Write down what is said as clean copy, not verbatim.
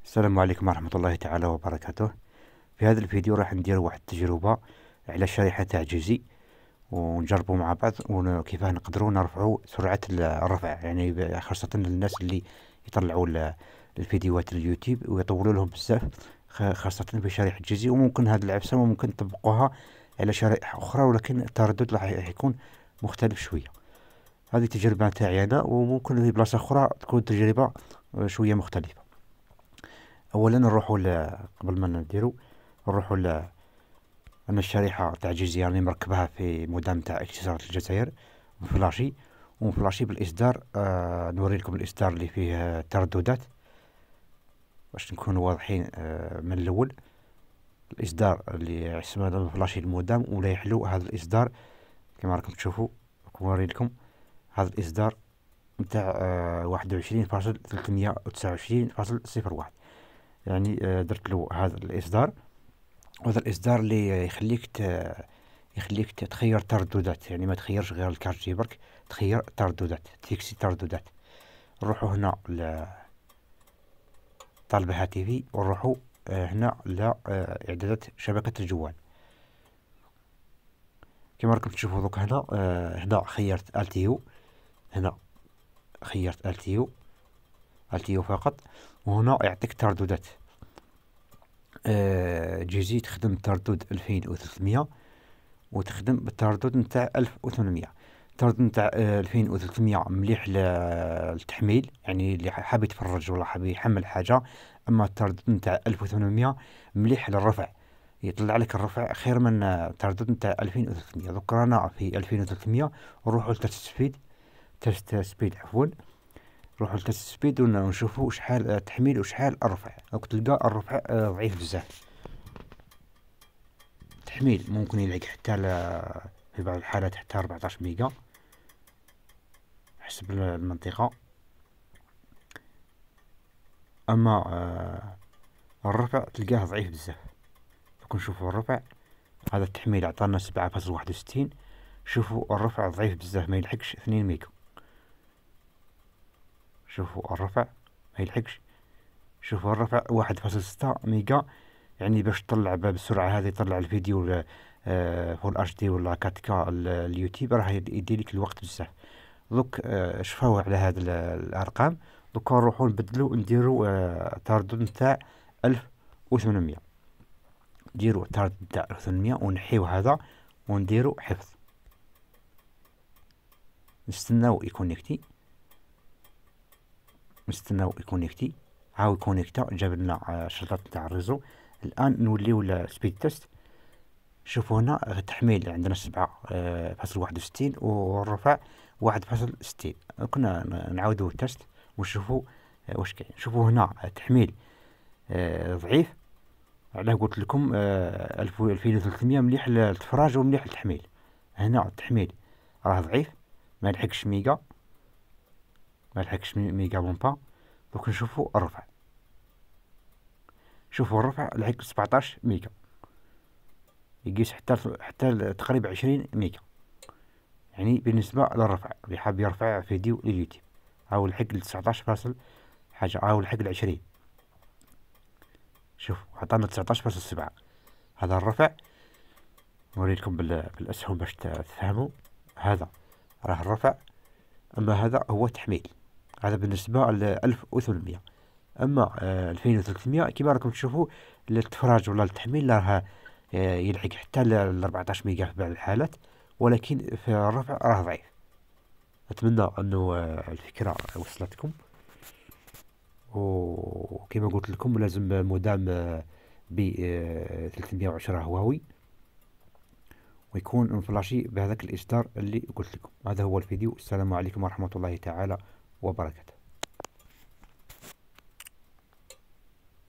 السلام عليكم ورحمة الله تعالى وبركاته. في هذا الفيديو راح ندير واحد التجربة على شريحة تعجيزي ونجربوا مع بعض كيف نقدروا نرفعوا سرعة الرفع، يعني خاصة للناس اللي يطلعوا الفيديوهات اليوتيوب ويطولوا لهم بزاف، خاصة في شريحة جيزي. وممكن هذه العفسة ممكن نطبقوها على شرائح أخرى، ولكن التردد راح يكون مختلف شوية. هذه تجربة تاعي أنا، وممكن في بلاصة أخرى تكون تجربة شوية مختلفة. اولا نروحوا قبل ما نديرو نروحوا انا الشريحه تاع جيزي راني مركبها في مودام تاع اتصالات الجزائر فلاشي، ومفلاشي بالاصدار. نوري لكم الاصدار اللي فيه ترددات باش نكونوا واضحين. من الاول الاصدار اللي اسمه فلاشي المودام، ولا يحلو هذا الاصدار كما راكم تشوفوا. نوري لكم هذا الاصدار نتاع 21.329.01، يعني درت له هذا الاصدار. وهذا الاصدار اللي يخليك تخير ترددات، يعني ما تخيرش غير الكارت جي برك، تخير ترددات، تيكسي ترددات. نروحوا هنا طالبة هاتفي، ونروحوا هنا اعدادات شبكة الجوال. كما راكم تشوفوا دوك هنا، هنا خيرت التيو، هنا خيرت التيو فقط، وهنا يعطيك ترددات. جيزي تخدم تردد 2300 وتخدم بالتردد نتاع 1800. التردد نتاع 2300 مليح للتحميل، يعني اللي حاب يتفرج ولا حاب يحمل حاجة. اما التردد نتاع 1800 مليح للرفع، يطلع لك الرفع خير من التردد نتاع 2300. دوك رانا في 2300، نروحو لتست سبيد، تست سبيد عفوا، نروحو لتست سبيد ونشوفو شحال التحميل وشحال الرفع. دوك تلقى الرفع ضعيف بزاف. التحميل ممكن يلعق حتى في بعض الحالات حتى 14 ميجا حسب المنطقة. اما الرفع تلقاه ضعيف بزاف. دوك نشوفوا الرفع، هذا التحميل عطانا 7.61. شوفوا الرفع ضعيف بزاف، ما يلحقش 2 ميجا. شوفوا الرفع ما يلحقش. شوفوا الرفع 1.6 ميجا، يعني باش تطلع بالسرعة هذه تطلع الفيديو فول اتش دي ولا 4K اليوتيوب، راح يديلك الوقت بزاف. دوك شفاو على هاد الارقام. دوك نروحو نبدلو نديرو تردد نتاع 1800. نديرو تردد نتاع 1800 ونحيو هذا ونديرو حفظ. نستناو يكونيكتي، هاو يكونيكتا، جاب لنا شريطات نتاع الريزو. الان نوليو لسبيد تيست. شوفوا هنا التحميل عندنا 7.61 والرفع 1.60. كنا نعاودو التست ونشوفوا واش كاين. شوفوا هنا التحميل ضعيف، علاه قلت لكم 2300 مليح للتفراج ومليح للتحميل. هنا التحميل راه ضعيف، ما لحقش ميجا، بومبا. دوك نشوفوا الرفع. شوفوا الرفع لحق 17 ميجا، يقيس حتى تقريبا 20 ميجا، يعني بالنسبة للرفع اللي حاب يرفع فيديو لليوتيوب. هاو لحق 19 فاصل حاجة، هاو لحق 20. شوف عطانا 19.7. هذا الرفع. نوريلكم بالأسهم باش تفهموا. هذا راه الرفع، أما هذا هو تحميل. هذا بالنسبة ل 1800. أما 2300 كما راكم تشوفوا للتفراج ولا التحميل راه يلحق حتى ل 14 ميجا في بعض الحالات، ولكن في الرفع راه ضعيف. أتمنى أنه الفكرة وصلتكم. وكما قلت لكم لازم مودام ب 310 هواوي، ويكون انفلاشي بهذاك الإصدار اللي قلت لكم. هذا هو الفيديو. السلام عليكم ورحمة الله تعالى وبركاته.